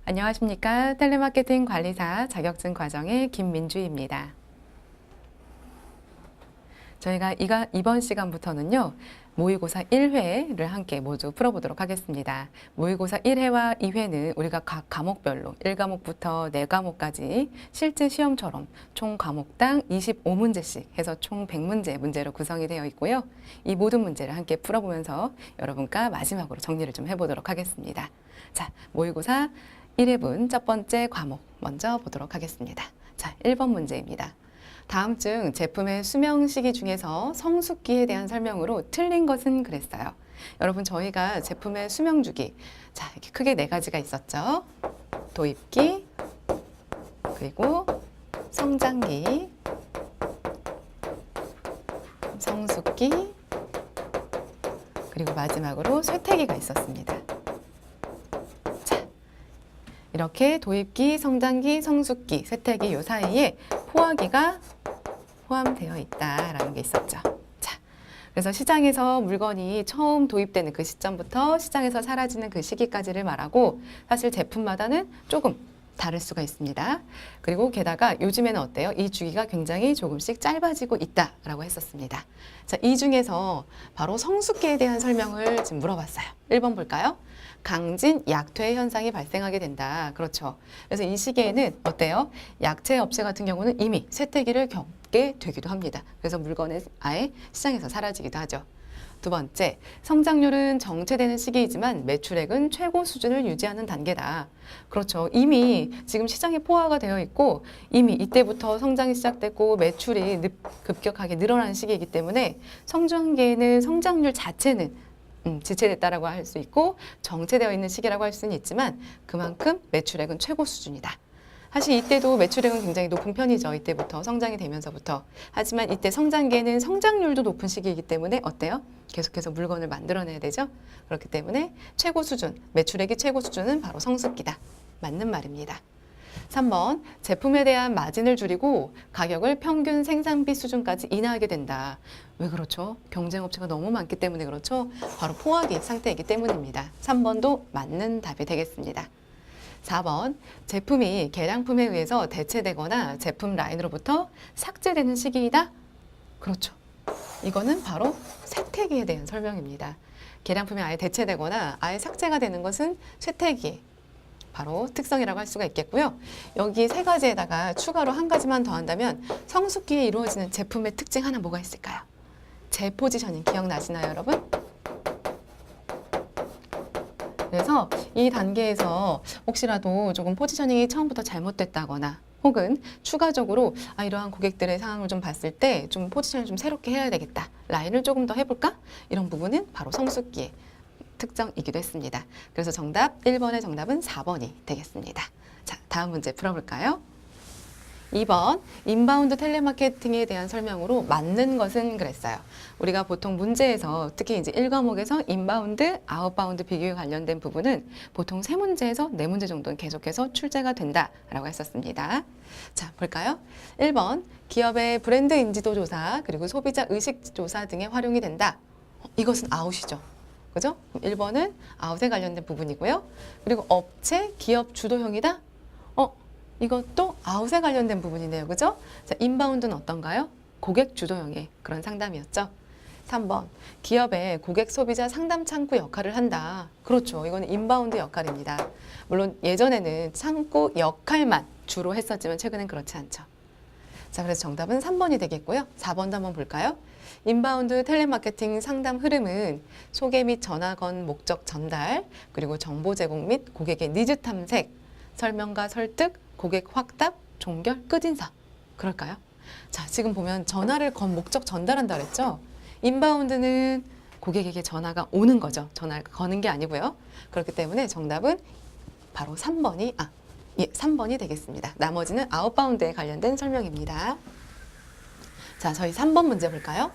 안녕하십니까. 텔레마케팅 관리사 자격증 과정의 김민주입니다. 저희가 이번 시간부터는요, 모의고사 1회를 함께 모두 풀어보도록 하겠습니다. 모의고사 1회와 2회는 우리가 각 과목별로 1과목부터 4과목까지 실제 시험처럼 총 과목당 25문제씩 해서 총 100문제 문제로 구성이 되어 있고요. 이 모든 문제를 함께 풀어보면서 여러분과 마지막으로 정리를 좀 해보도록 하겠습니다. 자, 모의고사 1회분 첫 번째 과목 먼저 보도록 하겠습니다. 자, 1번 문제입니다. 다음 중 제품의 수명 시기 중에서 성숙기에 대한 설명으로 틀린 것은 그랬어요. 여러분, 저희가 제품의 수명 주기, 자, 이렇게 크게 4가지가 있었죠. 도입기, 그리고 성장기, 성숙기, 그리고 마지막으로 쇠퇴기가 있었습니다. 이렇게 도입기, 성장기, 성숙기, 쇠퇴기 요 사이에 포화기가 포함되어 있다라는 게 있었죠. 자, 그래서 시장에서 물건이 처음 도입되는 그 시점부터 시장에서 사라지는 그 시기까지를 말하고, 사실 제품마다는 조금 다를 수가 있습니다. 그리고 게다가 요즘에는 어때요? 이 주기가 굉장히 조금씩 짧아지고 있다라고 했었습니다. 자, 이 중에서 바로 성숙기에 대한 설명을 지금 물어봤어요. 1번 볼까요? 강진 약퇴 현상이 발생하게 된다. 그렇죠. 그래서 이 시기에는 어때요? 약체 업체 같은 경우는 이미 쇠퇴기를 겪게 되기도 합니다. 그래서 물건이 아예 시장에서 사라지기도 하죠. 두 번째, 성장률은 정체되는 시기이지만 매출액은 최고 수준을 유지하는 단계다. 그렇죠. 이미 지금 시장에 포화가 되어 있고 이미 이때부터 성장이 시작됐고 매출이 급격하게 늘어나는 시기이기 때문에 성장기에는 성장률 자체는 지체됐다라고 할 수 있고 정체되어 있는 시기라고 할 수는 있지만 그만큼 매출액은 최고 수준이다. 사실 이때도 매출액은 굉장히 높은 편이죠. 이때부터 성장이 되면서부터. 하지만 이때 성장기에는 성장률도 높은 시기이기 때문에 어때요? 계속해서 물건을 만들어내야 되죠. 그렇기 때문에 최고 수준, 매출액이 최고 수준은 바로 성숙기다. 맞는 말입니다. 3번, 제품에 대한 마진을 줄이고 가격을 평균 생산비 수준까지 인하하게 된다. 왜 그렇죠? 경쟁 업체가 너무 많기 때문에 그렇죠? 바로 포화기 상태이기 때문입니다. 3번도 맞는 답이 되겠습니다. 4번, 제품이 개량품에 의해서 대체되거나 제품 라인으로부터 삭제되는 시기이다? 그렇죠. 이거는 바로 쇠퇴기에 대한 설명입니다. 개량품이 아예 대체되거나 아예 삭제가 되는 것은 쇠퇴기, 바로 특성이라고 할 수가 있겠고요. 여기 3가지에다가 추가로 1가지만 더 한다면 성숙기에 이루어지는 제품의 특징 하나 뭐가 있을까요? 재포지셔닝 기억나시나요, 여러분? 그래서 이 단계에서 혹시라도 조금 포지셔닝이 처음부터 잘못됐다거나 혹은 추가적으로 이러한 고객들의 상황을 좀 봤을 때 좀 포지셔닝을 좀 새롭게 해야 되겠다. 라인을 조금 더 해볼까? 이런 부분은 바로 성숙기의 특정이기도 했습니다. 그래서 정답 1번의 정답은 4번이 되겠습니다. 자, 다음 문제 풀어볼까요? 2번, 인바운드 텔레마케팅에 대한 설명으로 맞는 것은 그랬어요. 우리가 보통 문제에서 특히 이제 1과목에서 인바운드, 아웃바운드 비교에 관련된 부분은 보통 3문제에서 4문제 정도는 계속해서 출제가 된다라고 했었습니다. 자, 볼까요? 1번, 기업의 브랜드 인지도 조사, 그리고 소비자 의식 조사 등에 활용이 된다. 이것은 아웃이죠. 그죠? 1번은 아웃에 관련된 부분이고요. 그리고 업체, 기업 주도형이다? 이것도 아웃에 관련된 부분이네요. 그죠? 자, 인바운드는 어떤가요? 고객 주도형의 그런 상담이었죠. 3번, 기업의 고객 소비자 상담 창구 역할을 한다. 그렇죠. 이거는 인바운드 역할입니다. 물론 예전에는 창구 역할만 주로 했었지만 최근엔 그렇지 않죠. 자, 그래서 정답은 3번이 되겠고요. 4번도 한번 볼까요? 인바운드 텔레마케팅 상담 흐름은 소개 및 전화 건 목적 전달, 그리고 정보 제공 및 고객의 니즈 탐색, 설명과 설득, 고객 확답, 종결, 끝인사. 그럴까요? 자, 지금 보면 전화를 건 목적 전달한다 그랬죠? 인바운드는 고객에게 전화가 오는 거죠. 전화를 거는 게 아니고요. 그렇기 때문에 정답은 바로 3번이 되겠습니다. 나머지는 아웃바운드에 관련된 설명입니다. 자, 저희 3번 문제 볼까요?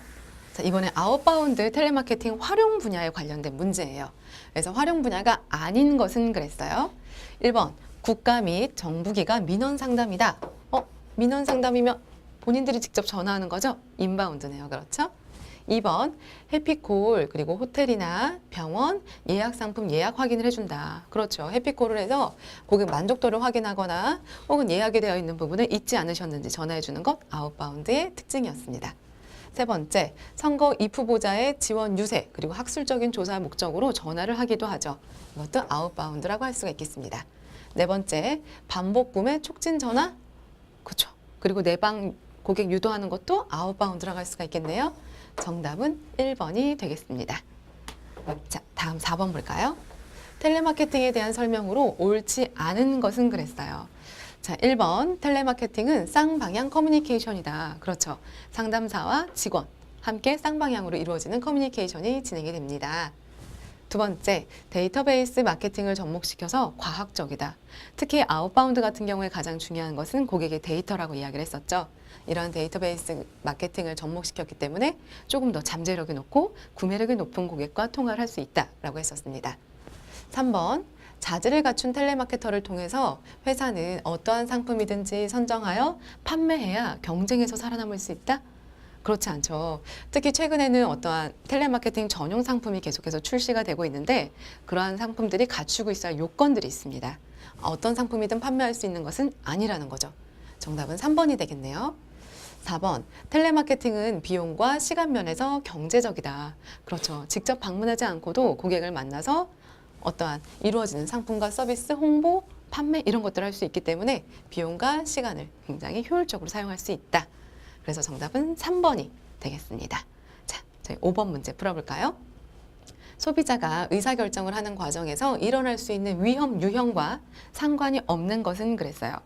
자, 이번에 아웃바운드 텔레마케팅 활용 분야에 관련된 문제예요. 그래서 활용 분야가 아닌 것은 그랬어요. 1번, 국가 및 정부기관 민원 상담이다. 민원 상담이면 본인들이 직접 전화하는 거죠? 인바운드네요. 그렇죠? 2번 해피콜 그리고 호텔이나 병원 예약 상품 예약 확인을 해준다. 그렇죠. 해피콜을 해서 고객 만족도를 확인하거나 혹은 예약이 되어 있는 부분을 잊지 않으셨는지 전화해주는 것 아웃바운드의 특징이었습니다. 세 번째, 선거 입후보자의 지원 유세 그리고 학술적인 조사 목적으로 전화를 하기도 하죠. 이것도 아웃바운드라고 할 수가 있겠습니다. 네 번째, 반복 구매 촉진 전화. 그렇죠. 그리고 내방 고객 유도하는 것도 아웃바운드라고 할 수가 있겠네요. 정답은 1번이 되겠습니다. 자, 다음 4번 볼까요? 텔레마케팅에 대한 설명으로 옳지 않은 것은 그랬어요. 자, 1번 텔레마케팅은 쌍방향 커뮤니케이션이다. 그렇죠. 상담사와 직원 함께 쌍방향으로 이루어지는 커뮤니케이션이 진행이 됩니다. 두 번째, 데이터베이스 마케팅을 접목시켜서 과학적이다. 특히 아웃바운드 같은 경우에 가장 중요한 것은 고객의 데이터라고 이야기를 했었죠. 이러한 데이터베이스 마케팅을 접목시켰기 때문에 조금 더 잠재력이 높고 구매력이 높은 고객과 통화를 할 수 있다라고 했었습니다. 3번, 자질을 갖춘 텔레마케터를 통해서 회사는 어떠한 상품이든지 선정하여 판매해야 경쟁에서 살아남을 수 있다? 그렇지 않죠. 특히 최근에는 어떠한 텔레마케팅 전용 상품이 계속해서 출시가 되고 있는데 그러한 상품들이 갖추고 있어야 요건들이 있습니다. 어떤 상품이든 판매할 수 있는 것은 아니라는 거죠. 정답은 3번이 되겠네요. 4번, 텔레마케팅은 비용과 시간 면에서 경제적이다. 그렇죠. 직접 방문하지 않고도 고객을 만나서 어떠한 이루어지는 상품과 서비스, 홍보, 판매 이런 것들을 할 수 있기 때문에 비용과 시간을 굉장히 효율적으로 사용할 수 있다. 그래서 정답은 3번이 되겠습니다. 자, 저희 5번 문제 풀어볼까요? 소비자가 의사결정을 하는 과정에서 일어날 수 있는 위험 유형과 상관이 없는 것은 그랬어요.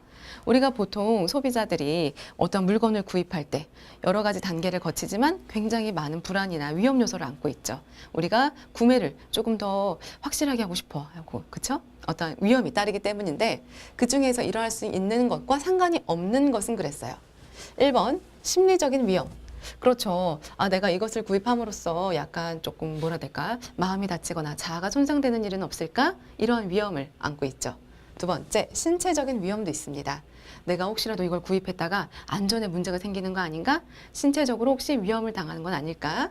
우리가 보통 소비자들이 어떤 물건을 구입할 때 여러 가지 단계를 거치지만 굉장히 많은 불안이나 위험 요소를 안고 있죠. 우리가 구매를 조금 더 확실하게 하고 싶어 하고, 그쵸? 어떤 위험이 따르기 때문인데 그 중에서 일어날 수 있는 것과 상관이 없는 것은 그랬어요. 1번, 심리적인 위험. 그렇죠. 내가 이것을 구입함으로써 약간 조금 뭐라 될까? 마음이 다치거나 자아가 손상되는 일은 없을까? 이러한 위험을 안고 있죠. 두 번째, 신체적인 위험도 있습니다. 내가 혹시라도 이걸 구입했다가 안전에 문제가 생기는 거 아닌가? 신체적으로 혹시 위험을 당하는 건 아닐까?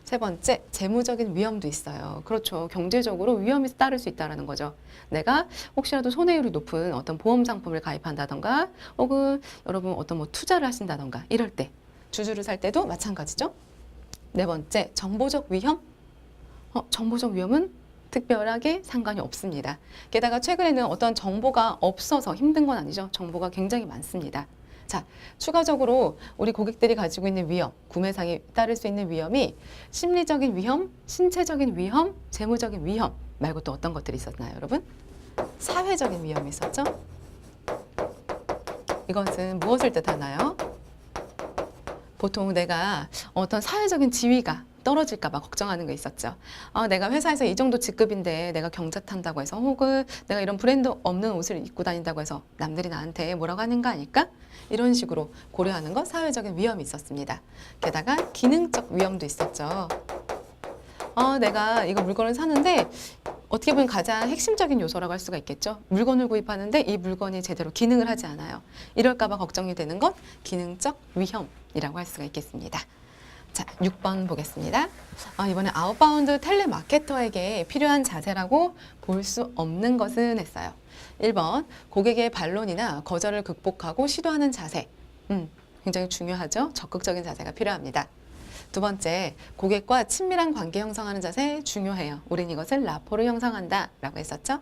세 번째, 재무적인 위험도 있어요. 그렇죠. 경제적으로 위험이 따를 수 있다는 거죠. 내가 혹시라도 손해율이 높은 어떤 보험 상품을 가입한다던가 혹은 여러분 어떤 투자를 하신다던가 이럴 때 주주를 살 때도 마찬가지죠. 네 번째, 정보적 위험? 정보적 위험은 특별하게 상관이 없습니다. 게다가 최근에는 어떤 정보가 없어서 힘든 건 아니죠. 정보가 굉장히 많습니다. 자, 추가적으로 우리 고객들이 가지고 있는 위험, 구매상에 따를 수 있는 위험이 심리적인 위험, 신체적인 위험, 재무적인 위험 말고 또 어떤 것들이 있었나요, 여러분? 사회적인 위험이 있었죠? 이것은 무엇을 뜻하나요? 보통 내가 어떤 사회적인 지위가 떨어질까 봐 걱정하는 거 있었죠. 내가 회사에서 이 정도 직급인데 내가 경차 탄다고 해서 혹은 내가 이런 브랜드 없는 옷을 입고 다닌다고 해서 남들이 나한테 뭐라고 하는 거 아닐까? 이런 식으로 고려하는 것, 사회적인 위험이 있었습니다. 게다가 기능적 위험도 있었죠. 내가 이거 물건을 사는데 어떻게 보면 가장 핵심적인 요소라고 할 수가 있겠죠. 물건을 구입하는데 이 물건이 제대로 기능을 하지 않아요. 이럴까 봐 걱정이 되는 것, 기능적 위험이라고 할 수가 있겠습니다. 자, 6번 보겠습니다. 이번에 아웃바운드 텔레마케터에게 필요한 자세라고 볼 수 없는 것은 했어요. 1번, 고객의 반론이나 거절을 극복하고 시도하는 자세. 굉장히 중요하죠. 적극적인 자세가 필요합니다. 두 번째, 고객과 친밀한 관계 형성하는 자세 중요해요. 우린 이것을 라포를 형성한다 라고 했었죠.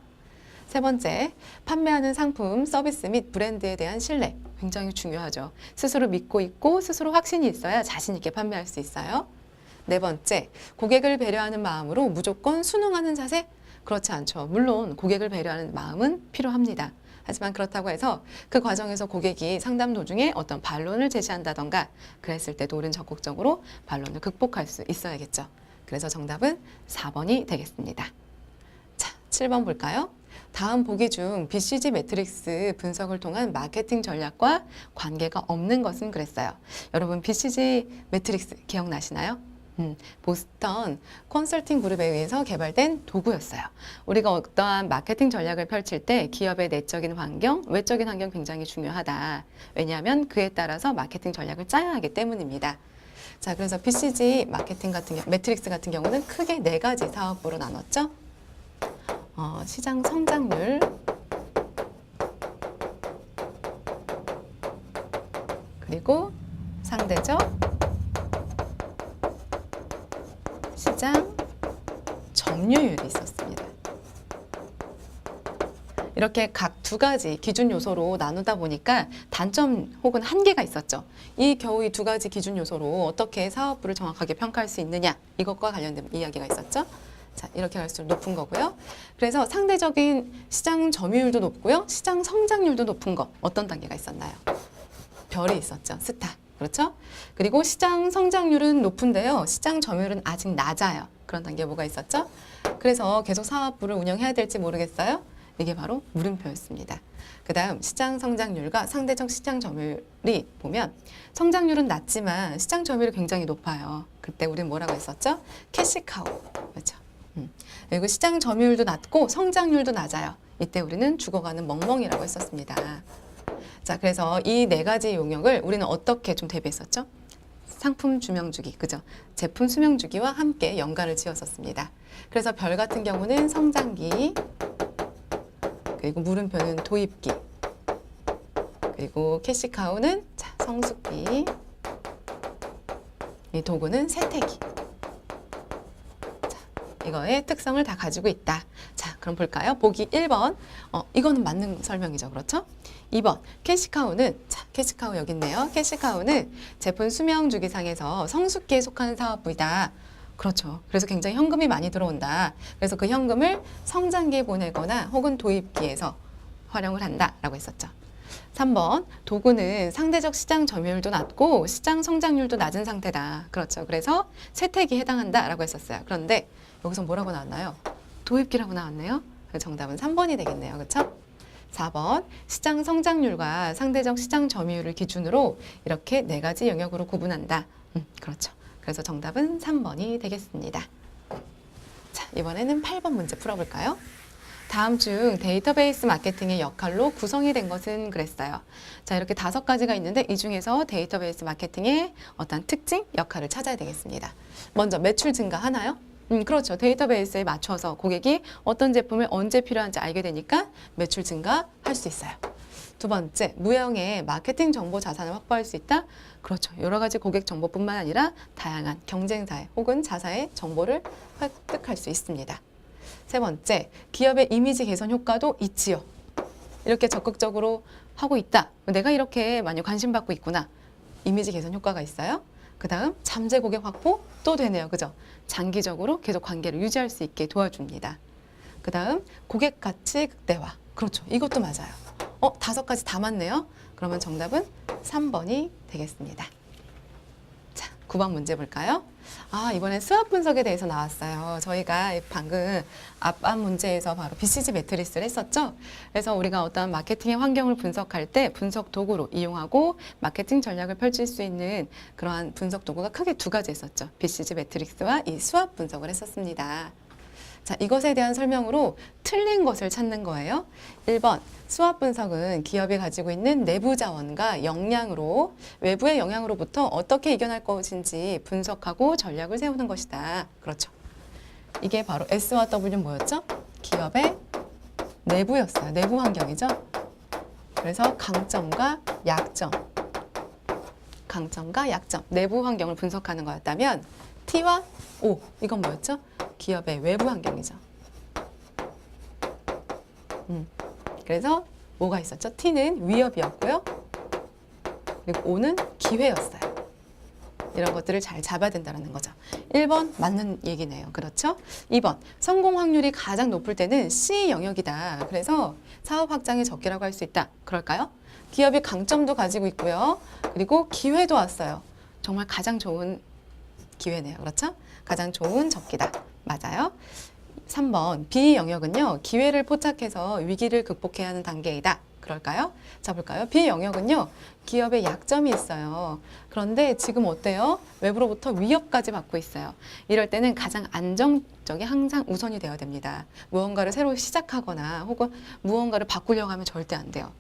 세 번째, 판매하는 상품, 서비스 및 브랜드에 대한 신뢰. 굉장히 중요하죠. 스스로 믿고 있고 스스로 확신이 있어야 자신 있게 판매할 수 있어요. 네 번째, 고객을 배려하는 마음으로 무조건 순응하는 자세? 그렇지 않죠. 물론 고객을 배려하는 마음은 필요합니다. 하지만 그렇다고 해서 그 과정에서 고객이 상담 도중에 어떤 반론을 제시한다던가 그랬을 때도 우리는 적극적으로 반론을 극복할 수 있어야겠죠. 그래서 정답은 4번이 되겠습니다. 자, 7번 볼까요? 다음 보기 중 BCG 매트릭스 분석을 통한 마케팅 전략과 관계가 없는 것은 그랬어요. 여러분 BCG 매트릭스 기억나시나요? 보스턴 컨설팅 그룹에 의해서 개발된 도구였어요. 우리가 어떠한 마케팅 전략을 펼칠 때 기업의 내적인 환경, 외적인 환경 굉장히 중요하다. 왜냐하면 그에 따라서 마케팅 전략을 짜야 하기 때문입니다. 자, 그래서 BCG 마케팅 같은 경우, 매트릭스 같은 경우는 크게 4가지 사업부로 나눴죠. 시장 성장률, 그리고 상대적 시장 점유율이 있었습니다. 이렇게 각 2가지 기준 요소로 나누다 보니까 단점 혹은 한계가 있었죠. 겨우 이 2가지 기준 요소로 어떻게 사업부를 정확하게 평가할 수 있느냐, 이것과 관련된 이야기가 있었죠. 자, 이렇게 갈수록 높은 거고요. 그래서 상대적인 시장 점유율도 높고요. 시장 성장률도 높은 거 어떤 단계가 있었나요? 별이 있었죠. 스타. 그렇죠? 그리고 시장 성장률은 높은데요. 시장 점유율은 아직 낮아요. 그런 단계 뭐가 있었죠? 그래서 계속 사업부를 운영해야 될지 모르겠어요. 이게 바로 물음표였습니다. 그 다음 시장 성장률과 상대적 시장 점유율이 보면 성장률은 낮지만 시장 점유율이 굉장히 높아요. 그때 우리는 뭐라고 했었죠? 캐시카우. 그렇죠? 그리고 시장 점유율도 낮고 성장률도 낮아요. 이때 우리는 죽어가는 멍멍이라고 했었습니다. 자, 그래서 이 4가지 용역을 우리는 어떻게 좀 대비했었죠? 상품 주명주기, 그죠? 제품 수명주기와 함께 연관을 지었었습니다. 그래서 별 같은 경우는 성장기, 그리고 물음표는 도입기, 그리고 캐시카우는 성숙기, 이 도구는 세태기. 자, 이거의 특성을 다 가지고 있다. 자, 그럼 볼까요? 보기 1번. 이거는 맞는 설명이죠. 그렇죠? 2번. 캐시카우는, 캐시카우 여기 있네요. 캐시카우는 제품 수명 주기상에서 성숙기에 속하는 사업부이다. 그렇죠. 그래서 굉장히 현금이 많이 들어온다. 그래서 그 현금을 성장기에 보내거나 혹은 도입기에서 활용을 한다라고 했었죠. 3번. 도구는 상대적 시장 점유율도 낮고 시장 성장률도 낮은 상태다. 그렇죠. 그래서 세택이 해당한다라고 했었어요. 그런데 여기서 뭐라고 나왔나요? 도입기라고 나왔네요. 정답은 3번이 되겠네요. 그렇죠? 4번. 시장 성장률과 상대적 시장 점유율을 기준으로 이렇게 4가지 영역으로 구분한다. 그렇죠. 그래서 정답은 3번이 되겠습니다. 자, 이번에는 8번 문제 풀어볼까요? 다음 중 데이터베이스 마케팅의 역할로 구성이 된 것은 그랬어요. 자, 이렇게 5가지가 있는데 이 중에서 데이터베이스 마케팅의 어떤 특징, 역할을 찾아야 되겠습니다. 먼저 매출 증가하나요? 그렇죠. 데이터베이스에 맞춰서 고객이 어떤 제품을 언제 필요한지 알게 되니까 매출 증가할 수 있어요. 2번째, 무형의 마케팅 정보 자산을 확보할 수 있다? 그렇죠. 여러 가지 고객 정보뿐만 아니라 다양한 경쟁사의 혹은 자사의 정보를 획득할 수 있습니다. 3번째, 기업의 이미지 개선 효과도 있지요. 이렇게 적극적으로 하고 있다. 내가 이렇게 많이 관심받고 있구나. 이미지 개선 효과가 있어요. 그 다음 잠재 고객 확보 또 되네요. 그죠? 장기적으로 계속 관계를 유지할 수 있게 도와줍니다. 그 다음 고객 가치 극대화. 그렇죠. 이것도 맞아요. 5가지 다 맞네요. 그러면 정답은 3번이 되겠습니다. 자, 9번 문제 볼까요? 이번엔 수압 분석에 대해서 나왔어요. 저희가 방금 앞 문제에서 바로 BCG 매트리스를 했었죠. 그래서 우리가 어떤 마케팅의 환경을 분석할 때 분석 도구로 이용하고 마케팅 전략을 펼칠 수 있는 그러한 분석 도구가 크게 2가지 있었죠. BCG 매트릭스와 이 수압 분석을 했었습니다. 자, 이것에 대한 설명으로 틀린 것을 찾는 거예요. 1번, 수압 분석은 기업이 가지고 있는 내부 자원과 역량으로 외부의 영향으로부터 어떻게 이겨낼 것인지 분석하고 전략을 세우는 것이다. 그렇죠. 이게 바로 S와 W는 뭐였죠? 기업의 내부였어요. 내부 환경이죠. 그래서 강점과 약점, 내부 환경을 분석하는 거였다면 T와 O, 이건 뭐였죠? 기업의 외부 환경이죠. 그래서 뭐가 있었죠? T는 위협이었고요. 그리고 O는 기회였어요. 이런 것들을 잘 잡아야 된다는 거죠. 1번 맞는 얘기네요. 그렇죠? 2번 성공 확률이 가장 높을 때는 C 영역이다. 그래서 사업 확장의 적기라고 할 수 있다. 그럴까요? 기업이 강점도 가지고 있고요. 그리고 기회도 왔어요. 정말 가장 좋은 기회네요. 그렇죠? 가장 좋은 적기다. 맞아요. 3번 B 영역은요. 기회를 포착해서 위기를 극복해야 하는 단계이다. 그럴까요? 자, 볼까요? B 영역은요. 기업의 약점이 있어요. 그런데 지금 어때요? 외부로부터 위협까지 받고 있어요. 이럴 때는 가장 목적이 항상 우선이 되어야 됩니다. 무언가를 새로 시작하거나 혹은 무언가를 바꾸려고 하면 절대 안 돼요.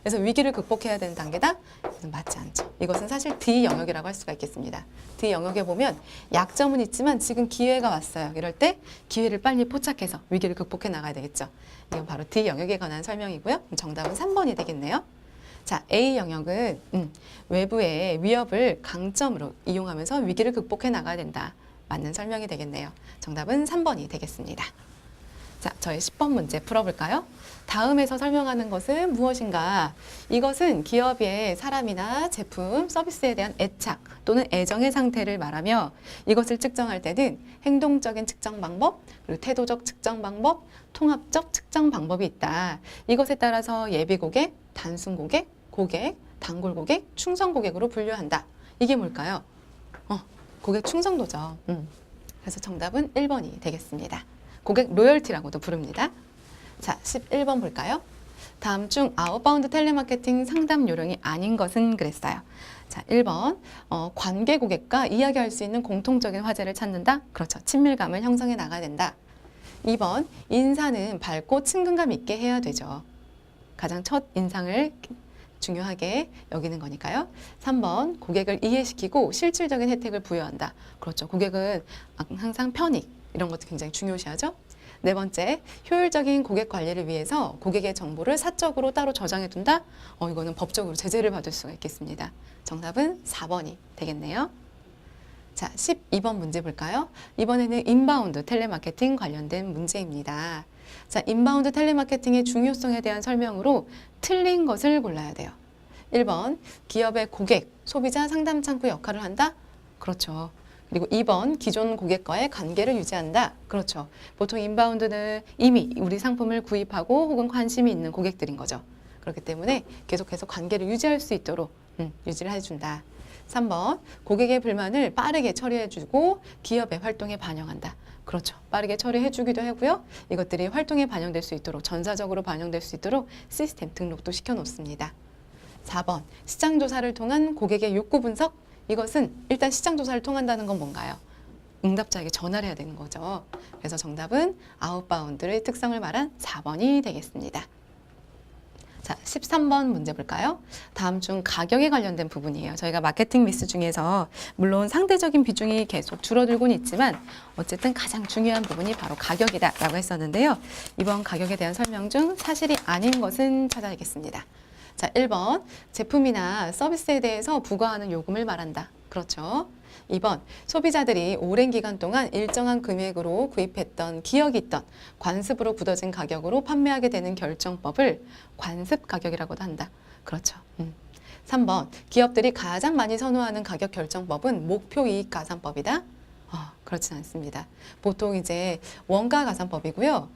그래서 위기를 극복해야 되는 단계다? 이것은 맞지 않죠. 이것은 사실 D 영역이라고 할 수가 있겠습니다. D 영역에 보면 약점은 있지만 지금 기회가 왔어요. 이럴 때 기회를 빨리 포착해서 위기를 극복해 나가야 되겠죠. 이건 바로 D 영역에 관한 설명이고요. 정답은 3번이 되겠네요. 자, A 영역은 외부의 위협을 강점으로 이용하면서 위기를 극복해 나가야 된다. 맞는 설명이 되겠네요. 정답은 3번이 되겠습니다. 자, 저희 10번 문제 풀어볼까요? 다음에서 설명하는 것은 무엇인가? 이것은 기업의 사람이나 제품, 서비스에 대한 애착 또는 애정의 상태를 말하며 이것을 측정할 때는 행동적인 측정 방법, 그리고 태도적 측정 방법, 통합적 측정 방법이 있다. 이것에 따라서 예비 고객, 단순 고객, 고객, 단골 고객, 충성 고객으로 분류한다. 이게 뭘까요? 고객 충성도죠. 그래서 정답은 1번이 되겠습니다. 고객 로열티라고도 부릅니다. 자, 11번 볼까요? 다음 중 아웃바운드 텔레마케팅 상담 요령이 아닌 것은 그랬어요. 자, 1번 관계 고객과 이야기할 수 있는 공통적인 화제를 찾는다. 그렇죠. 친밀감을 형성해 나가야 된다. 2번 인사는 밝고 친근감 있게 해야 되죠. 가장 첫 인상을 중요하게 여기는 거니까요. 3번 고객을 이해시키고 실질적인 혜택을 부여한다. 그렇죠. 고객은 항상 편익 이런 것도 굉장히 중요시하죠. 네 번째, 효율적인 고객 관리를 위해서 고객의 정보를 사적으로 따로 저장해 둔다. 이거는 법적으로 제재를 받을 수가 있겠습니다. 정답은 4번이 되겠네요. 자, 12번 문제 볼까요? 이번에는 인바운드 텔레마케팅 관련된 문제입니다. 자, 인바운드 텔레마케팅의 중요성에 대한 설명으로 틀린 것을 골라야 돼요. 1번, 기업의 고객, 소비자 상담 창구 역할을 한다? 그렇죠. 그리고 2번, 기존 고객과의 관계를 유지한다. 그렇죠. 보통 인바운드는 이미 우리 상품을 구입하고 혹은 관심이 있는 고객들인 거죠. 그렇기 때문에 계속해서 관계를 유지할 수 있도록 유지를 해준다. 3번, 고객의 불만을 빠르게 처리해주고 기업의 활동에 반영한다. 그렇죠. 빠르게 처리해주기도 하고요. 이것들이 활동에 반영될 수 있도록, 전사적으로 반영될 수 있도록 시스템 등록도 시켜놓습니다. 4번, 시장조사를 통한 고객의 욕구 분석. 이것은 일단 시장조사를 통한다는 건 뭔가요? 응답자에게 전화를 해야 되는 거죠. 그래서 정답은 아웃바운드의 특성을 말한 4번이 되겠습니다. 자, 13번 문제 볼까요? 다음 중 가격에 관련된 부분이에요. 저희가 마케팅 미스 중에서 물론 상대적인 비중이 계속 줄어들고는 있지만 어쨌든 가장 중요한 부분이 바로 가격이다라고 했었는데요. 이번 가격에 대한 설명 중 사실이 아닌 것은 찾아야겠습니다. 자, 1번, 제품이나 서비스에 대해서 부과하는 요금을 말한다. 그렇죠. 2번, 소비자들이 오랜 기간 동안 일정한 금액으로 구입했던 기억이 있던 관습으로 굳어진 가격으로 판매하게 되는 결정법을 관습 가격이라고도 한다. 그렇죠. 3번, 기업들이 가장 많이 선호하는 가격 결정법은 목표 이익 가산법이다. 그렇진 않습니다. 보통 이제 원가 가산법이고요.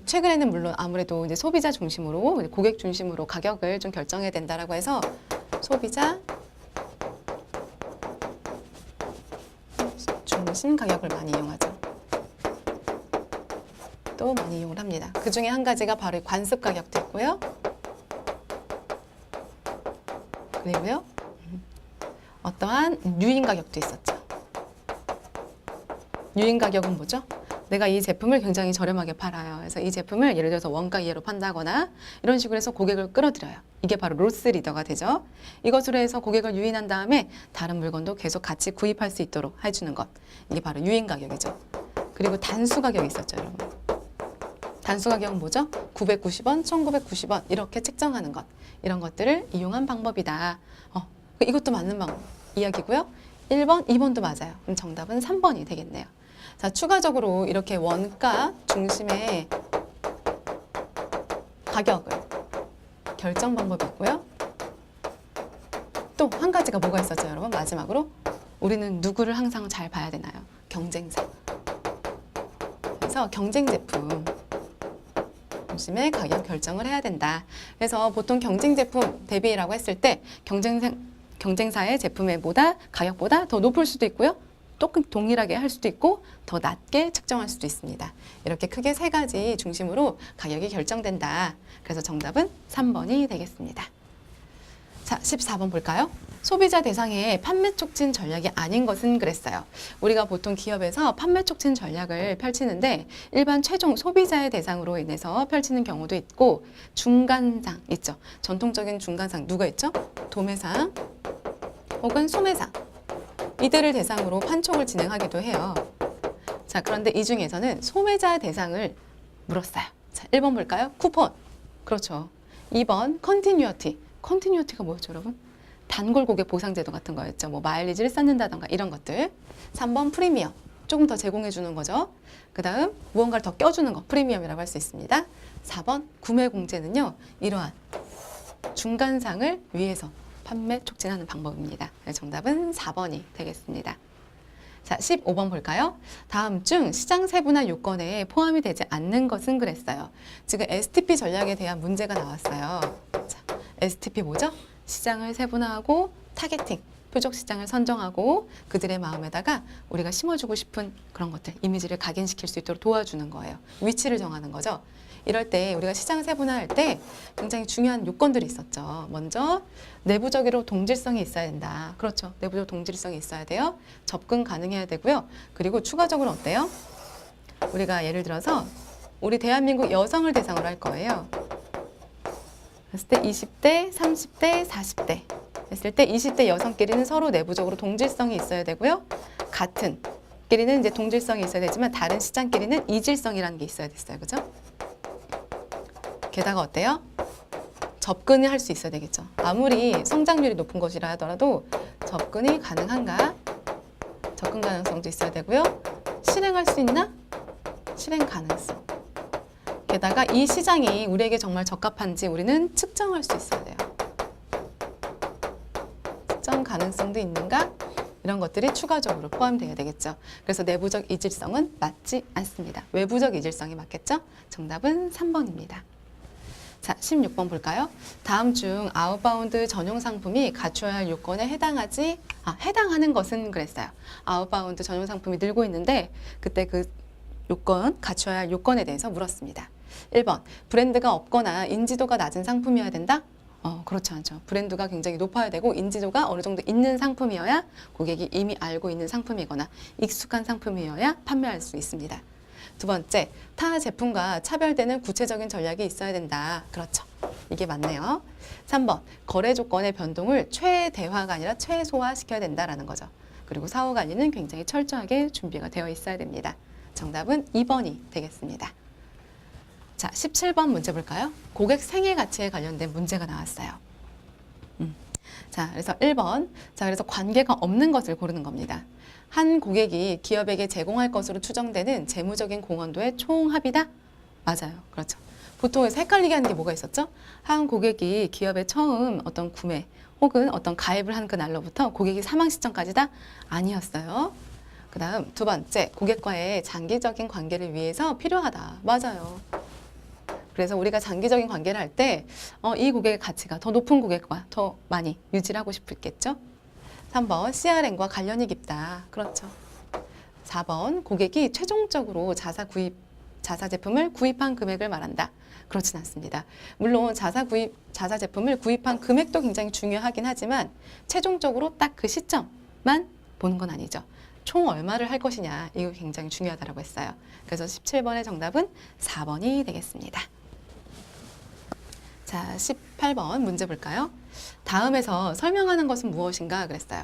최근에는 물론 아무래도 이제 소비자 중심으로, 고객 중심으로 가격을 좀 결정해야 된다라고 해서 소비자 중심 가격을 많이 이용하죠. 또 많이 이용을 합니다. 그 중에 한 가지가 바로 관습 가격도 있고요. 그리고요, 어떠한 유인 가격도 있었죠. 유인 가격은 뭐죠? 내가 이 제품을 굉장히 저렴하게 팔아요. 그래서 이 제품을 예를 들어서 원가 이하로 판다거나 이런 식으로 해서 고객을 끌어들여요. 이게 바로 로스 리더가 되죠. 이것으로 해서 고객을 유인한 다음에 다른 물건도 계속 같이 구입할 수 있도록 해주는 것. 이게 바로 유인 가격이죠. 그리고 단수 가격이 있었죠, 여러분. 단수 가격은 뭐죠? 990원, 1990원 이렇게 책정하는 것. 이런 것들을 이용한 방법이다. 이것도 맞는 이야기고요. 1번, 2번도 맞아요. 그럼 정답은 3번이 되겠네요. 자, 추가적으로 이렇게 원가 중심의 가격을 결정 방법이 있고요. 또 한 가지가 뭐가 있었죠, 여러분? 마지막으로 우리는 누구를 항상 잘 봐야 되나요? 경쟁사. 그래서 경쟁 제품 중심의 가격 결정을 해야 된다. 그래서 보통 경쟁 제품 대비라고 했을 때 경쟁사의 제품의 가격보다 더 높을 수도 있고요. 동일하게 할 수도 있고 더 낮게 측정할 수도 있습니다. 이렇게 크게 세 가지 중심으로 가격이 결정된다. 그래서 정답은 3번이 되겠습니다. 자, 14번 볼까요? 소비자 대상의 판매 촉진 전략이 아닌 것은 그랬어요. 우리가 보통 기업에서 판매 촉진 전략을 펼치는데 일반 최종 소비자의 대상으로 인해서 펼치는 경우도 있고 중간상 있죠. 전통적인 중간상 누가 있죠? 도매상 혹은 소매상 이들을 대상으로 판촉을 진행하기도 해요. 자, 그런데 이 중에서는 소매자 대상을 물었어요. 자, 1번 볼까요? 쿠폰. 그렇죠. 2번 컨티뉴어티. 컨티뉴어티가 뭐였죠, 여러분? 단골 고객 보상 제도 같은 거였죠. 뭐 마일리지를 쌓는다던가 이런 것들. 3번 프리미엄. 조금 더 제공해 주는 거죠. 그다음 무언가를 더 껴주는 거. 프리미엄이라고 할 수 있습니다. 4번 구매 공제는요. 이러한 중간상을 위해서 판매 촉진하는 방법입니다. 정답은 4번이 되겠습니다. 자, 15번 볼까요? 다음 중 시장 세분화 요건에 포함이 되지 않는 것은 그랬어요. 지금 STP 전략에 대한 문제가 나왔어요. 자, STP 뭐죠? 시장을 세분화하고 타겟팅, 표적 시장을 선정하고 그들의 마음에다가 우리가 심어주고 싶은 그런 것들, 이미지를 각인시킬 수 있도록 도와주는 거예요. 위치를 정하는 거죠. 이럴 때 우리가 시장 세분화할 때 굉장히 중요한 요건들이 있었죠. 먼저 내부적으로 동질성이 있어야 된다. 그렇죠. 내부적 동질성이 있어야 돼요. 접근 가능해야 되고요. 그리고 추가적으로 어때요? 우리가 예를 들어서 우리 대한민국 여성을 대상으로 할 거예요. 그랬을 때 20대, 30대, 40대 했을 때 20대 여성끼리는 서로 내부적으로 동질성이 있어야 되고요. 같은 끼리는 이제 동질성이 있어야 되지만 다른 시장끼리는 이질성이라는 게 있어야 됐어요. 그죠? 게다가 어때요? 접근을 할 수 있어야 되겠죠. 아무리 성장률이 높은 것이라 하더라도 접근이 가능한가? 접근 가능성도 있어야 되고요. 실행할 수 있나? 실행 가능성. 게다가 이 시장이 우리에게 정말 적합한지 우리는 측정할 수 있어야 돼요. 측정 가능성도 있는가? 이런 것들이 추가적으로 포함되어야 되겠죠. 그래서 내부적 이질성은 맞지 않습니다. 외부적 이질성이 맞겠죠? 정답은 3번입니다. 자, 16번 볼까요? 다음 중 아웃바운드 전용 상품이 갖춰야 할 요건에 해당하는 것은 그랬어요. 아웃바운드 전용 상품이 늘고 있는데 그때 그 요건, 갖춰야 할 요건에 대해서 물었습니다. 1번, 브랜드가 없거나 인지도가 낮은 상품이어야 된다? 그렇지 않죠. 브랜드가 굉장히 높아야 되고 인지도가 어느 정도 있는 상품이어야 고객이 이미 알고 있는 상품이거나 익숙한 상품이어야 판매할 수 있습니다. 두 번째, 타 제품과 차별되는 구체적인 전략이 있어야 된다. 그렇죠. 이게 맞네요. 3번, 거래 조건의 변동을 최대화가 아니라 최소화시켜야 된다라는 거죠. 그리고 사후 관리는 굉장히 철저하게 준비가 되어 있어야 됩니다. 정답은 2번이 되겠습니다. 자, 17번 문제 볼까요? 고객 생애 가치에 관련된 문제가 나왔어요. 자, 그래서 1번. 자, 그래서 관계가 없는 것을 고르는 겁니다. 한 고객이 기업에게 제공할 것으로 추정되는 재무적인 공헌도의 총합이다? 맞아요. 그렇죠. 보통 헷갈리게 하는 게 뭐가 있었죠? 한 고객이 기업에 처음 어떤 구매 혹은 어떤 가입을 한 그날로부터 고객이 사망 시점까지다? 아니었어요. 그 다음 두 번째, 고객과의 장기적인 관계를 위해서 필요하다. 맞아요. 그래서 우리가 장기적인 관계를 할 때 이 고객의 가치가 더 높은 고객과 더 많이 유지를 하고 싶겠죠. 3번, CRM과 관련이 깊다. 그렇죠. 4번, 고객이 최종적으로 자사 제품을 구입한 금액을 말한다. 그렇진 않습니다. 물론 자사 제품을 구입한 금액도 굉장히 중요하긴 하지만 최종적으로 딱 그 시점만 보는 건 아니죠. 총 얼마를 할 것이냐, 이거 굉장히 중요하다고 했어요. 그래서 17번의 정답은 4번이 되겠습니다. 자, 18번 문제 볼까요? 다음에서 설명하는 것은 무엇인가 그랬어요.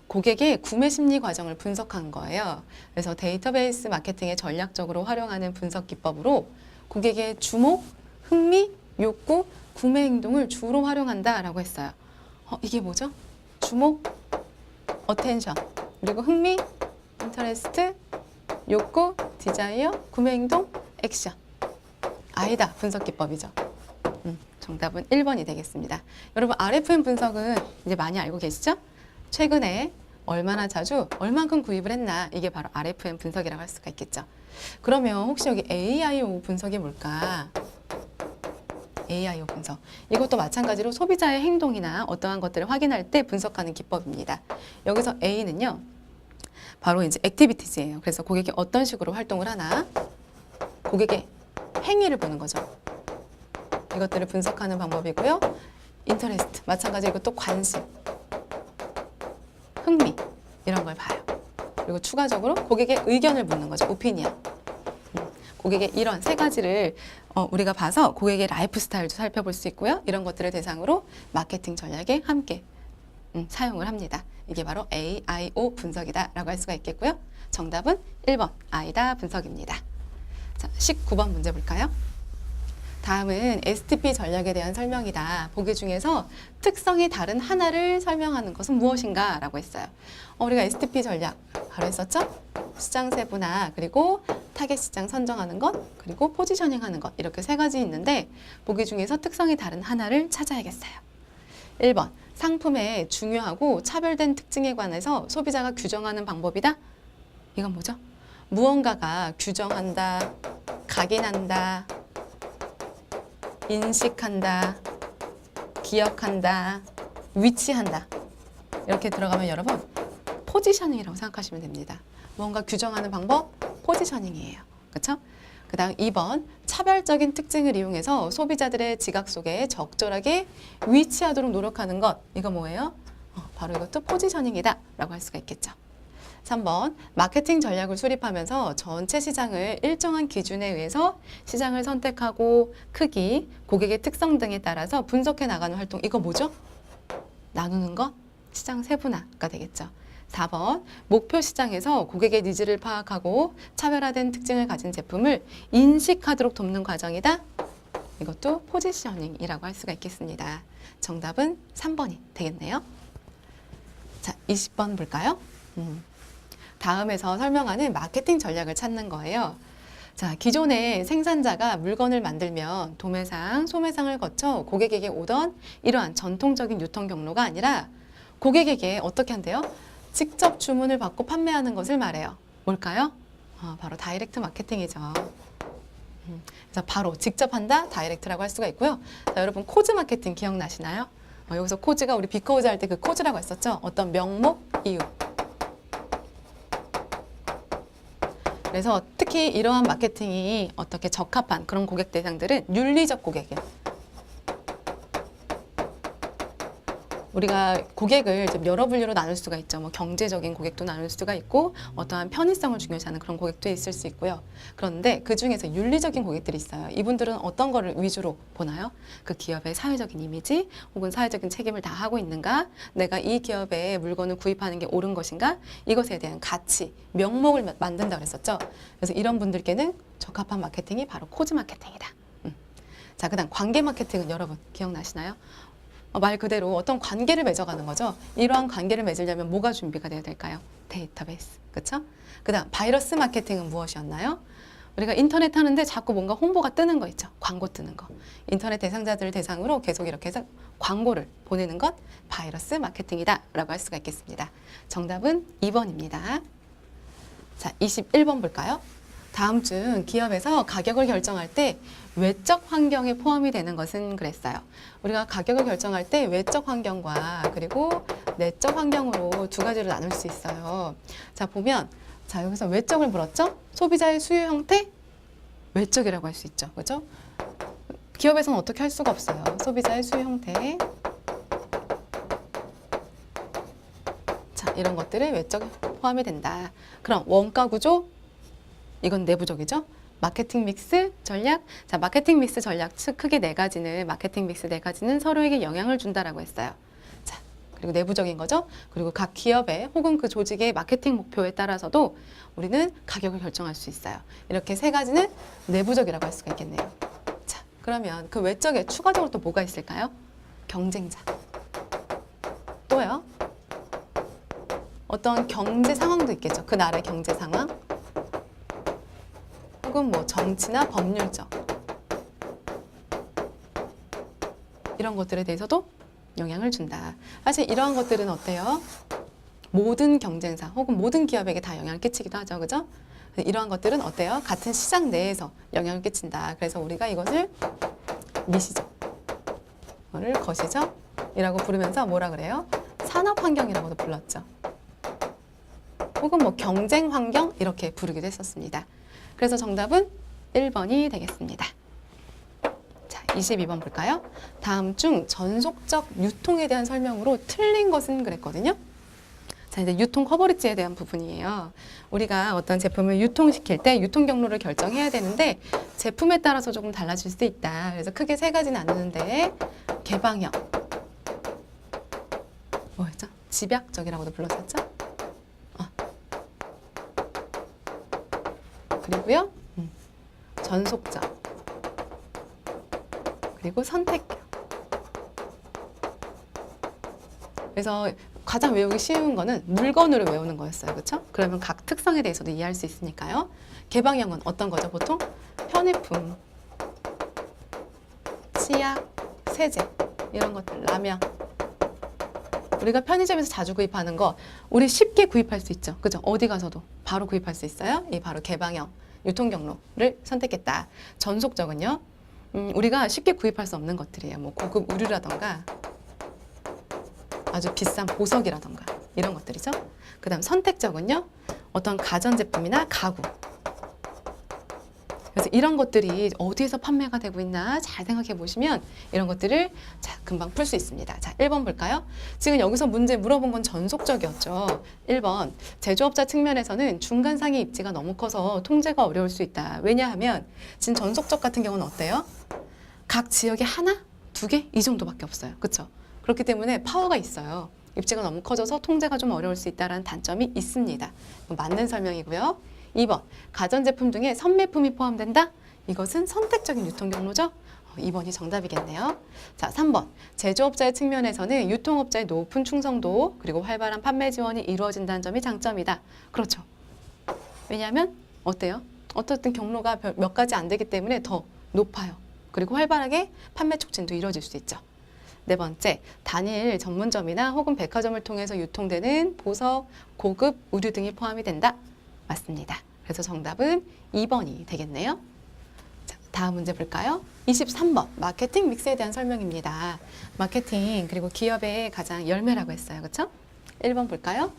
고객의 구매 심리 과정을 분석한 거예요. 그래서 데이터베이스 마케팅에 전략적으로 활용하는 분석 기법으로 고객의 주목, 흥미, 욕구, 구매 행동을 주로 활용한다라고 했어요. 이게 뭐죠? 주목, 어텐션, 그리고 흥미, 인터레스트, 욕구, 디자이어, 구매 행동, 액션. 아이다 분석 기법이죠. 정답은 1번이 되겠습니다. 여러분, RFM 분석은 이제 많이 알고 계시죠? 최근에 얼마나 자주 얼만큼 구입을 했나, 이게 바로 RFM 분석이라고 할 수가 있겠죠. 그러면 혹시 여기 AIO 분석이 뭘까? AIO 분석. 이것도 마찬가지로 소비자의 행동이나 어떠한 것들을 확인할 때 분석하는 기법입니다. 여기서 A는요, 바로 이제 액티비티즈예요. 그래서 고객이 어떤 식으로 활동을 하나, 고객의 행위를 보는 거죠. 이것들을 분석하는 방법이고요. 인터레스트, 마찬가지로 이것도 관심. 흥미 이런 걸 봐요. 그리고 추가적으로 고객의 의견을 묻는 거죠. 오피니언. 고객의 이런 세 가지를 우리가 봐서 고객의 라이프 스타일도 살펴볼 수 있고요. 이런 것들을 대상으로 마케팅 전략에 함께 사용을 합니다. 이게 바로 AIO 분석이다라고 할 수가 있겠고요. 정답은 1번 아이다 분석입니다. 자, 19번 문제 볼까요? 다음은 STP 전략에 대한 설명이다. 보기 중에서 특성이 다른 하나를 설명하는 것은 무엇인가? 라고 했어요. 우리가 STP 전략 바로 했었죠? 시장 세분화, 그리고 타겟 시장 선정하는 것, 그리고 포지셔닝 하는 것, 이렇게 세 가지 있는데 보기 중에서 특성이 다른 하나를 찾아야겠어요. 1번 상품의 중요하고 차별된 특징에 관해서 소비자가 규정하는 방법이다. 이건 뭐죠? 무언가가 규정한다, 각인한다, 인식한다, 기억한다, 위치한다. 이렇게 들어가면 여러분 포지셔닝이라고 생각하시면 됩니다. 뭔가 규정하는 방법, 포지셔닝이에요. 그렇죠? 그 다음 2번 차별적인 특징을 이용해서 소비자들의 지각 속에 적절하게 위치하도록 노력하는 것. 이거 뭐예요? 바로 이것도 포지셔닝이다 라고 할 수가 있겠죠. 3번 마케팅 전략을 수립하면서 전체 시장을 일정한 기준에 의해서 시장을 선택하고 크기, 고객의 특성 등에 따라서 분석해 나가는 활동. 이거 뭐죠? 나누는 것, 시장 세분화가 되겠죠. 4번 목표 시장에서 고객의 니즈를 파악하고 차별화된 특징을 가진 제품을 인식하도록 돕는 과정이다. 이것도 포지셔닝이라고 할 수가 있겠습니다. 정답은 3번이 되겠네요. 자, 20번 볼까요? 다음에서 설명하는 마케팅 전략을 찾는 거예요. 자, 기존의 생산자가 물건을 만들면 도매상, 소매상을 거쳐 고객에게 오던 이러한 전통적인 유통 경로가 아니라 고객에게 어떻게 한대요? 직접 주문을 받고 판매하는 것을 말해요. 뭘까요? 바로 다이렉트 마케팅이죠. 그래서 바로 직접 한다, 다이렉트라고 할 수가 있고요. 자, 여러분 코즈 마케팅 기억나시나요? 여기서 코즈가 우리 비커우즈 할 때 그 코즈라고 했었죠. 어떤 명목, 이유. 그래서 특히 이러한 마케팅이 어떻게 적합한 그런 고객 대상들은 윤리적 고객이에요. 우리가 고객을 이제 여러 분류로 나눌 수가 있죠. 뭐 경제적인 고객도 나눌 수가 있고 어떠한 편의성을 중요시하는 그런 고객도 있을 수 있고요. 그런데 그 중에서 윤리적인 고객들이 있어요. 이분들은 어떤 거를 위주로 보나요? 그 기업의 사회적인 이미지 혹은 사회적인 책임을 다 하고 있는가? 내가 이 기업에 물건을 구입하는 게 옳은 것인가? 이것에 대한 가치, 명목을 만든다고 그랬었죠. 그래서 이런 분들께는 적합한 마케팅이 바로 코즈 마케팅이다. 자, 그다음 관계 마케팅은 여러분 기억나시나요? 말 그대로 어떤 관계를 맺어가는 거죠. 이러한 관계를 맺으려면 뭐가 준비가 돼야 될까요? 데이터베이스. 그렇죠? 그다음 바이러스 마케팅은 무엇이었나요? 우리가 인터넷 하는데 자꾸 뭔가 홍보가 뜨는 거 있죠. 광고 뜨는 거. 인터넷 대상자들을 대상으로 계속 이렇게 해서 광고를 보내는 것 바이러스 마케팅이다 라고 할 수가 있겠습니다. 정답은 2번입니다. 자, 21번 볼까요? 다음 중 기업에서 가격을 결정할 때 외적 환경에 포함이 되는 것은 그랬어요. 우리가 가격을 결정할 때 외적 환경과 그리고 내적 환경으로 두 가지로 나눌 수 있어요. 자, 보면 자, 여기서 외적을 물었죠? 소비자의 수요 형태? 외적이라고 할 수 있죠. 그죠? 기업에서는 어떻게 할 수가 없어요. 소비자의 수요 형태. 자, 이런 것들이 외적에 포함이 된다. 그럼 원가 구조? 이건 내부적이죠. 마케팅 믹스 전략. 자, 마케팅 믹스 전략 크게 네 가지는 마케팅 믹스 네 가지는 서로에게 영향을 준다라고 했어요. 자, 그리고 내부적인 거죠. 그리고 각 기업의 혹은 그 조직의 마케팅 목표에 따라서도 우리는 가격을 결정할 수 있어요. 이렇게 세 가지는 내부적이라고 할 수가 있겠네요. 자, 그러면 그 외적에 추가적으로 또 뭐가 있을까요? 경쟁자. 또요. 어떤 경제 상황도 있겠죠. 그 나라의 경제 상황. 혹은 뭐 정치나 법률적 이런 것들에 대해서도 영향을 준다. 사실 이러한 것들은 어때요? 모든 경쟁사 혹은 모든 기업에게 다 영향을 끼치기도 하죠. 그죠? 이러한 것들은 어때요? 같은 시장 내에서 영향을 끼친다. 그래서 우리가 이것을 미시적, 이거를 거시적 이라고 부르면서 뭐라 그래요? 산업 환경이라고도 불렀죠. 혹은 뭐 경쟁 환경 이렇게 부르기도 했었습니다. 그래서 정답은 1번이 되겠습니다. 자, 22번 볼까요? 다음 중 전속적 유통에 대한 설명으로 틀린 것은 그랬거든요. 자, 이제 유통 커버리지에 대한 부분이에요. 우리가 어떤 제품을 유통시킬 때 유통 경로를 결정해야 되는데 제품에 따라서 조금 달라질 수 있다. 그래서 크게 세 가지는 나누는데 개방형, 뭐였죠? 집약적이라고도 불렀었죠? 그리고요, 전속적, 그리고 선택형. 그래서 가장 외우기 쉬운 거는 물건으로 외우는 거였어요. 그렇죠? 그러면 각 특성에 대해서도 이해할 수 있으니까요. 개방형은 어떤 거죠? 보통 편의품, 치약, 세제 이런 것들, 라면. 우리가 편의점에서 자주 구입하는 거 우리 쉽게 구입할 수 있죠. 그죠? 어디 가서도 바로 구입할 수 있어요. 이 바로 개방형 유통 경로를 선택했다. 전속적은요. 우리가 쉽게 구입할 수 없는 것들이에요. 뭐 고급 의류라던가 아주 비싼 보석이라던가 이런 것들이죠. 그 다음 선택적은요. 어떤 가전제품이나 가구. 그래서 이런 것들이 어디에서 판매가 되고 있나 잘 생각해 보시면 이런 것들을 자, 금방 풀 수 있습니다. 자, 1번 볼까요? 지금 여기서 문제 물어본 건 전속적이었죠. 1번, 제조업자 측면에서는 중간상의 입지가 너무 커서 통제가 어려울 수 있다. 왜냐하면 지금 전속적 같은 경우는 어때요? 각 지역에 하나, 두 개 이 정도밖에 없어요. 그렇죠? 그렇기 때문에 파워가 있어요. 입지가 너무 커져서 통제가 좀 어려울 수 있다는 단점이 있습니다. 맞는 설명이고요. 2번, 가전제품 중에 선매품이 포함된다? 이것은 선택적인 유통 경로죠? 2번이 정답이겠네요. 자, 3번, 제조업자의 측면에서는 유통업자의 높은 충성도 그리고 활발한 판매 지원이 이루어진다는 점이 장점이다. 그렇죠. 왜냐하면 어때요? 어떻든 경로가 몇 가지 안 되기 때문에 더 높아요. 그리고 활발하게 판매 촉진도 이루어질 수 있죠. 네 번째, 단일 전문점이나 혹은 백화점을 통해서 유통되는 보석, 고급 의류 등이 포함이 된다. 맞습니다. 그래서 정답은 2번이 되겠네요. 자, 다음 문제 볼까요? 23번, 마케팅 믹스에 대한 설명입니다. 마케팅 그리고 기업의 가장 열매라고 했어요. 그렇죠? 1번 볼까요?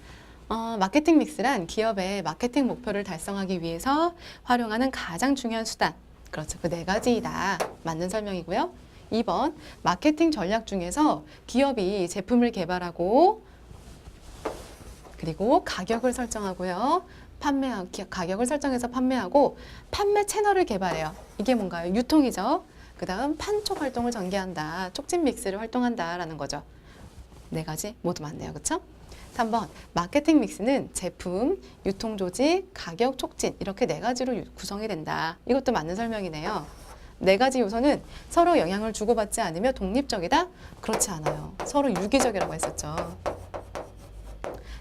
마케팅 믹스란 기업의 마케팅 목표를 달성하기 위해서 활용하는 가장 중요한 수단. 그렇죠. 그 네 가지이다. 맞는 설명이고요. 2번, 마케팅 전략 중에서 기업이 제품을 개발하고 그리고 가격을 설정하고요. 가격을 설정해서 판매하고 판매 채널을 개발해요. 이게 뭔가요? 유통이죠. 그 다음 판촉 활동을 전개한다. 촉진 믹스를 활동한다라는 거죠. 네 가지 모두 맞네요. 그렇죠? 3번, 마케팅 믹스는 제품, 유통 조직, 가격 촉진 이렇게 네 가지로 구성이 된다. 이것도 맞는 설명이네요. 네 가지 요소는 서로 영향을 주고받지 않으며 독립적이다? 그렇지 않아요. 서로 유기적이라고 했었죠.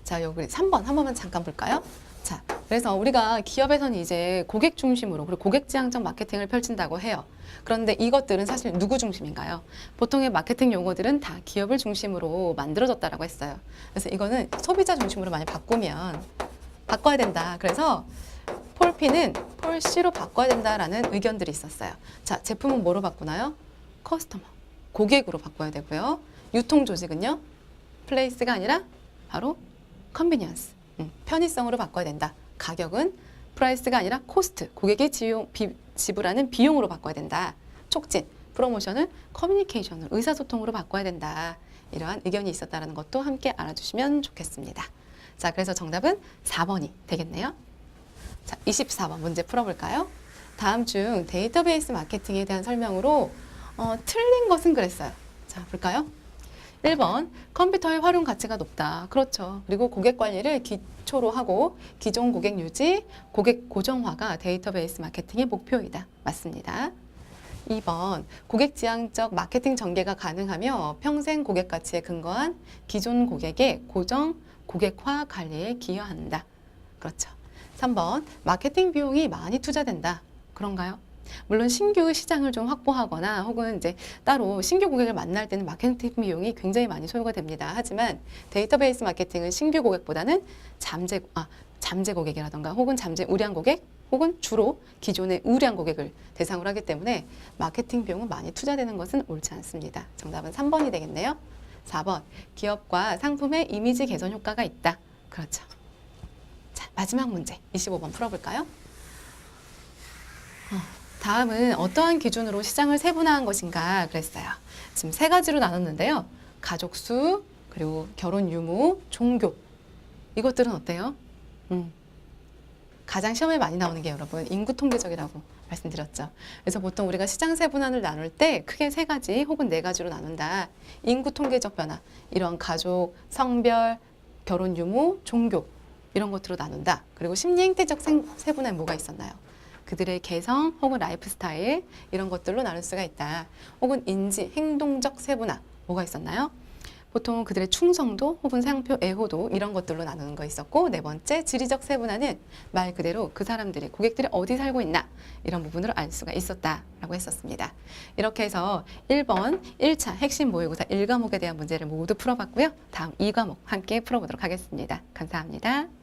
자, 여기 3번 한 번만 잠깐 볼까요? 자, 그래서 우리가 기업에서는 이제 고객 중심으로 그리고 고객 지향적 마케팅을 펼친다고 해요. 그런데 이것들은 사실 누구 중심인가요? 보통의 마케팅 용어들은 다 기업을 중심으로 만들어졌다라고 했어요. 그래서 이거는 소비자 중심으로 많이 바꿔야 된다. 그래서 폴P는 폴C로 바꿔야 된다라는 의견들이 있었어요. 자, 제품은 뭐로 바꾸나요? 커스터머, 고객으로 바꿔야 되고요. 유통 조직은요? 플레이스가 아니라 바로 컨비니언스, 편의성으로 바꿔야 된다. 가격은 프라이스가 아니라 코스트, 고객이 지불하는 비용으로 바꿔야 된다. 촉진, 프로모션은 커뮤니케이션으로, 의사소통으로 바꿔야 된다. 이러한 의견이 있었다는 것도 함께 알아주시면 좋겠습니다. 자, 그래서 정답은 4번이 되겠네요. 자, 24번 문제 풀어볼까요? 다음 중 데이터베이스 마케팅에 대한 설명으로 틀린 것은 그랬어요. 자, 볼까요? 1번, 컴퓨터의 활용 가치가 높다. 그렇죠. 그리고 고객 관리를 기초로 하고 기존 고객 유지, 고객 고정화가 데이터베이스 마케팅의 목표이다. 맞습니다. 2번, 고객 지향적 마케팅 전개가 가능하며 평생 고객 가치에 근거한 기존 고객의 고정 고객화 관리에 기여한다. 그렇죠. 3번, 마케팅 비용이 많이 투자된다. 그런가요? 물론 신규 시장을 좀 확보하거나 혹은 이제 따로 신규 고객을 만날 때는 마케팅 비용이 굉장히 많이 소요가 됩니다. 하지만 데이터베이스 마케팅은 신규 고객보다는 잠재 고객이라던가 혹은 잠재 우량 고객 혹은 주로 기존의 우량 고객을 대상으로 하기 때문에 마케팅 비용은 많이 투자되는 것은 옳지 않습니다. 정답은 3번이 되겠네요. 4번, 기업과 상품의 이미지 개선 효과가 있다. 그렇죠. 자, 마지막 문제 25번 풀어볼까요? 다음은 어떠한 기준으로 시장을 세분화한 것인가 그랬어요. 지금 세 가지로 나눴는데요. 가족 수, 그리고 결혼 유무, 종교. 이것들은 어때요? 가장 시험에 많이 나오는 게 여러분 인구 통계적이라고 말씀드렸죠. 그래서 보통 우리가 시장 세분화를 나눌 때 크게 세 가지 혹은 네 가지로 나눈다. 인구 통계적 변화, 이런 가족, 성별, 결혼 유무, 종교 이런 것들로 나눈다. 그리고 심리 행태적 세분화에 뭐가 있었나요? 그들의 개성 혹은 라이프 스타일 이런 것들로 나눌 수가 있다. 혹은 인지, 행동적 세분화 뭐가 있었나요? 보통 그들의 충성도 혹은 상표, 애호도 이런 것들로 나누는 거 있었고, 네 번째 지리적 세분화는 말 그대로 그 사람들이 고객들이 어디 살고 있나 이런 부분으로 알 수가 있었다라고 했었습니다. 이렇게 해서 1번 1차 핵심 모의고사 1과목에 대한 문제를 모두 풀어봤고요. 다음 2과목 함께 풀어보도록 하겠습니다. 감사합니다.